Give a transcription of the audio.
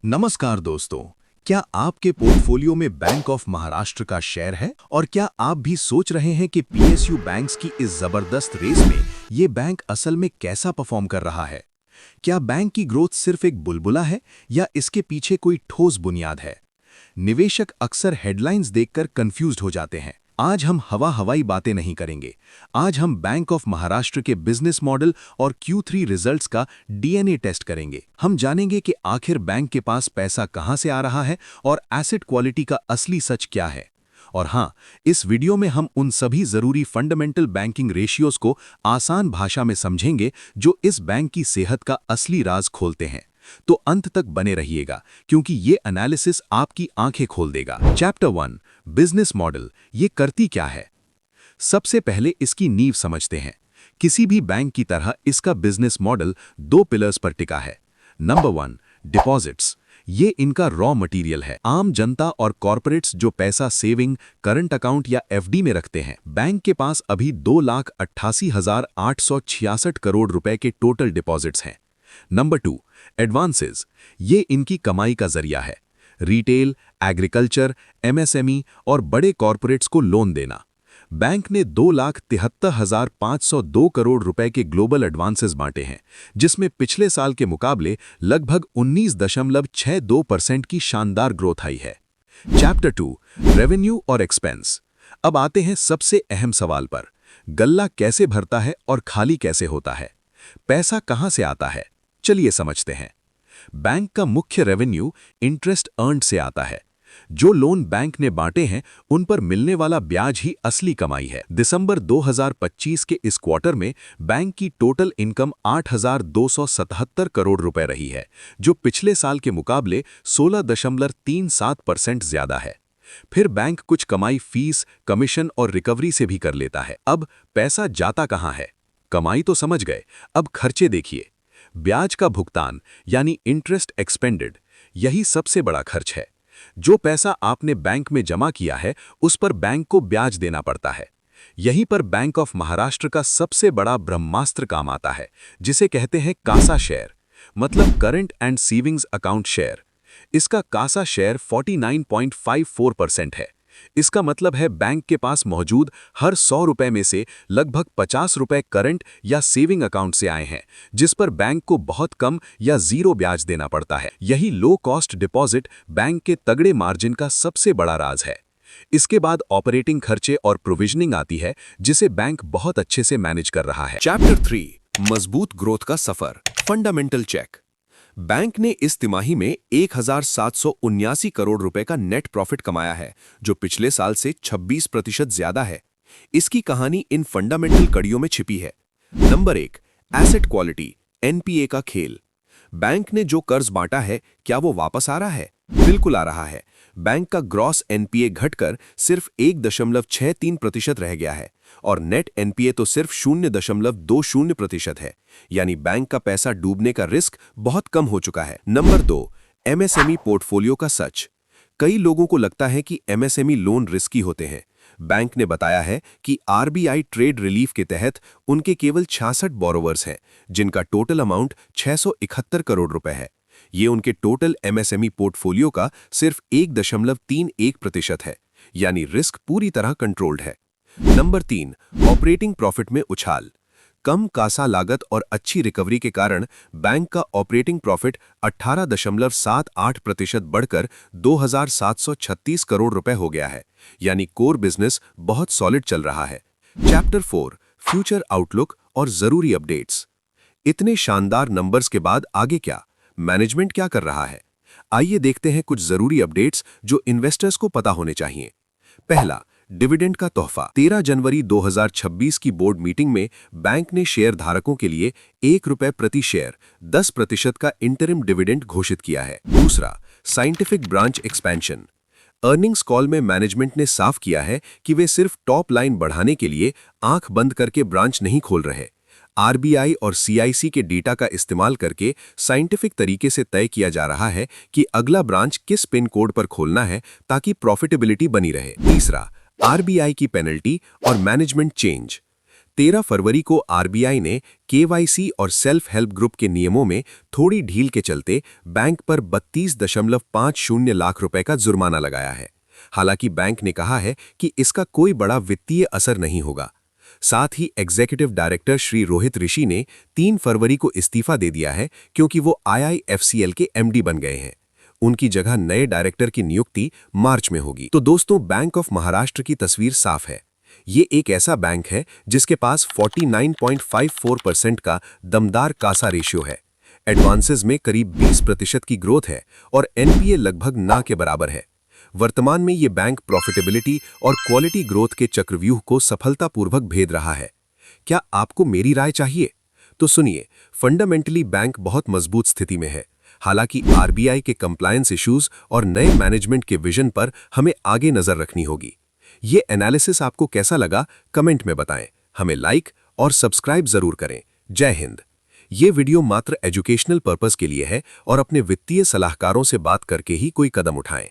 नमस्कार दोस्तों। क्या आपके पोर्टफोलियो में बैंक ऑफ महाराष्ट्र का शेयर है और क्या आप भी सोच रहे हैं कि पीएसयू बैंक्स की इस जबरदस्त रेस में ये बैंक असल में कैसा परफॉर्म कर रहा है? क्या बैंक की ग्रोथ सिर्फ एक बुलबुला है या इसके पीछे कोई ठोस बुनियाद है? निवेशक अक्सर हेडलाइंस देखकर कंफ्यूज्ड हो जाते हैं। आज हम हवाई बातें नहीं करेंगे। आज हम बैंक ऑफ महाराष्ट्र के बिजनेस मॉडल और Q3 रिजल्ट्स का डीएनए टेस्ट करेंगे। हम जानेंगे कि आखिर बैंक के पास पैसा कहां से आ रहा है और एसेट क्वालिटी का असली सच क्या है। और हाँ, इस वीडियो में हम उन सभी जरूरी फंडामेंटल बैंकिंग रेशियोज को आसान भाषा में समझेंगे जो इस बैंक की सेहत का असली राज खोलते हैं। तो अंत तक बने रहिएगा क्योंकि ये एनालिसिस आपकी आंखें खोल देगा। चैप्टर 1, बिजनेस मॉडल, ये करती क्या है? सबसे पहले इसकी नींव समझते हैं। किसी भी बैंक की तरह इसका बिजनेस मॉडल दो पिलर्स पर टिका है। Number 1, deposits. ये इनका रॉ मटेरियल है। आम जनता और कॉरपोरेट्स जो पैसा सेविंग, करंट अकाउंट या एफडी में रखते हैं। बैंक के पास अभी 2,88,866 करोड़ रुपए के टोटल डिपॉजिट्स हैं। Number 2, advances. ये इनकी कमाई का जरिया है। रिटेल, एग्रीकल्चर, एमएसएमई और बड़े कॉरपोरेट्स को लोन देना। बैंक ने 2,73,502 करोड़ रुपए के ग्लोबल एडवांसेस बांटे हैं, जिसमें पिछले साल के मुकाबले लगभग 19.62% की शानदार ग्रोथ आई है। चैप्टर 2, रेवेन्यू और एक्सपेंस। अब आते हैं सबसे अहम सवाल पर। गल्ला कैसे भरता है और खाली कैसे होता है? पैसा कहां से आता है? चलिए समझते हैं। बैंक का मुख्य रेवेन्यू इंटरेस्ट अर्न्ड से आता है। जो लोन बैंक ने बांटे हैं उन पर मिलने वाला ब्याज ही असली कमाई है। दिसंबर 2025 के इस क्वार्टर में बैंक की टोटल इनकम 8,277 करोड़ रुपए रही है, जो पिछले साल के मुकाबले 16.37% ज्यादा है। फिर बैंक कुछ कमाई फीस, कमीशन और रिकवरी से भी कर लेता है। अब पैसा जाता कहां है? कमाई तो समझ गए, अब खर्चे देखिए। ब्याज का भुगतान यानी इंटरेस्ट एक्सपेंडेड, यही सबसे बड़ा खर्च है। जो पैसा आपने बैंक में जमा किया है उस पर बैंक को ब्याज देना पड़ता है। यहीं पर बैंक ऑफ महाराष्ट्र का सबसे बड़ा ब्रह्मास्त्र काम आता है, जिसे कहते हैं कासा शेयर, मतलब current and savings account share. इसका कासा शेयर 49.54% है। इसका मतलब है बैंक के पास मौजूद हर 100 रुपए में से लगभग 50 रुपए करंट या सेविंग अकाउंट से आए हैं, जिस पर बैंक को बहुत कम या जीरो ब्याज देना पड़ता है। यही लो कॉस्ट डिपॉजिट बैंक के तगड़े मार्जिन का सबसे बड़ा राज है। इसके बाद ऑपरेटिंग खर्चे और प्रोविजनिंग आती है, जिसे बैंक बहुत अच्छे से मैनेज कर रहा है। चैप्टर 3, मजबूत ग्रोथ का सफर, फंडामेंटल चेक। बैंक ने इस तिमाही में 1,779 करोड़ रुपए का नेट प्रॉफिट कमाया है, जो पिछले साल से 26% ज्यादा है। इसकी कहानी इन फंडामेंटल कड़ियों में छिपी है। नंबर 1, एसेट क्वालिटी, एनपीए का खेल। बैंक ने जो कर्ज बांटा है, क्या वो वापस आ रहा है? बिल्कुल आ रहा है। बैंक का ग्रॉस एनपीए घटकर सिर्फ 1.63% रह गया है और नेट एनपीए तो सिर्फ 0.20% है। यानी बैंक का पैसा डूबने का रिस्क बहुत कम हो चुका है। नंबर 2, एमएसएमई पोर्टफोलियो का सच। कई लोगों को लगता है कि एमएसएमई लोन रिस्की होते हैं। बैंक ने बताया है कि आरबीआई ट्रेड रिलीफ के तहत उनके केवल 66 बोरोवर्स हैं, जिनका टोटल अमाउंट 671 करोड़ रुपए है। ये उनके टोटल एमएसएमई पोर्टफोलियो का सिर्फ 1.31% है, यानी रिस्क पूरी तरह कंट्रोल्ड है। नंबर 3, ऑपरेटिंग प्रॉफिट में उछाल। कम कासा लागत और अच्छी रिकवरी के कारण बैंक का ऑपरेटिंग प्रॉफिट 18.78% बढ़कर 2,736 करोड़ रुपए हो गया है, यानी कोर बिजनेस बहुत सॉलिड चल रहा है। चैप्टर 4, फ्यूचर आउटलुक और जरूरी अपडेट्स। इतने शानदार नंबर्स के बाद आगे क्या? मैनेजमेंट क्या कर रहा है? आइए देखते हैं कुछ जरूरी अपडेट्स जो इन्वेस्टर्स को पता होने चाहिए। पहला, डिविडेंड का तोहफा। 13 जनवरी 2026 की बोर्ड मीटिंग में बैंक ने शेयर धारकों के लिए 1 रुपए प्रति शेयर 10% का इंटरिम डिविडेंड घोषित किया है। दूसरा, scientific branch expansion. Earnings call में मैनेजमेंट ने साफ किया है कि वे सिर्फ टॉप लाइन बढ़ाने के लिए आंख बंद करके ब्रांच नहीं खोल रहे। आरबीआई और सीआईसी के डेटा का इस्तेमाल करके साइंटिफिक तरीके से तय किया जा रहा है कि अगला ब्रांच किस पिन कोड पर खोलना है ताकि प्रॉफिटेबिलिटी बनी रहे। तीसरा, आरबीआई की पेनल्टी और मैनेजमेंट चेंज। 13 फरवरी को आरबीआई ने केवाईसी और सेल्फ हेल्प ग्रुप के नियमों में थोड़ी ढील के चलते बैंक पर 32.50 लाख रुपए का जुर्माना लगाया है। हालांकि बैंक ने कहा है कि इसका कोई बड़ा वित्तीय असर नहीं होगा। साथ ही एग्जीक्यूटिव डायरेक्टर श्री रोहित ऋषि ने 3 फरवरी को इस्तीफा दे दिया है क्योंकि वो आईआईएफसीएल के एमडी बन गए हैं। उनकी जगह नए डायरेक्टर की नियुक्ति मार्च में होगी। तो दोस्तों, बैंक ऑफ महाराष्ट्र की तस्वीर साफ है। ये एक ऐसा बैंक है जिसके पास 49.54% का दमदार कासा रेशियो है, एडवांसेस में करीब 20% की ग्रोथ है और एनपीए लगभग ना के बराबर है। वर्तमान में ये बैंक प्रॉफिटेबिलिटी और क्वालिटी ग्रोथ के चक्रव्यूह को सफलतापूर्वक भेद रहा है। क्या आपको मेरी राय चाहिए? तो सुनिए, फंडामेंटली बैंक बहुत मजबूत स्थिति में है। हालांकि आरबीआई के कंप्लायंस इश्यूज और नए मैनेजमेंट के विजन पर हमें आगे नजर रखनी होगी। ये एनालिसिस आपको कैसा लगा, कमेंट में बताएं। हमें लाइक और सब्सक्राइब जरूर करें। जय हिंद। ये वीडियो मात्र एजुकेशनल पर्पस के लिए है और अपने वित्तीय सलाहकारों से बात करके ही कोई कदम उठाएं।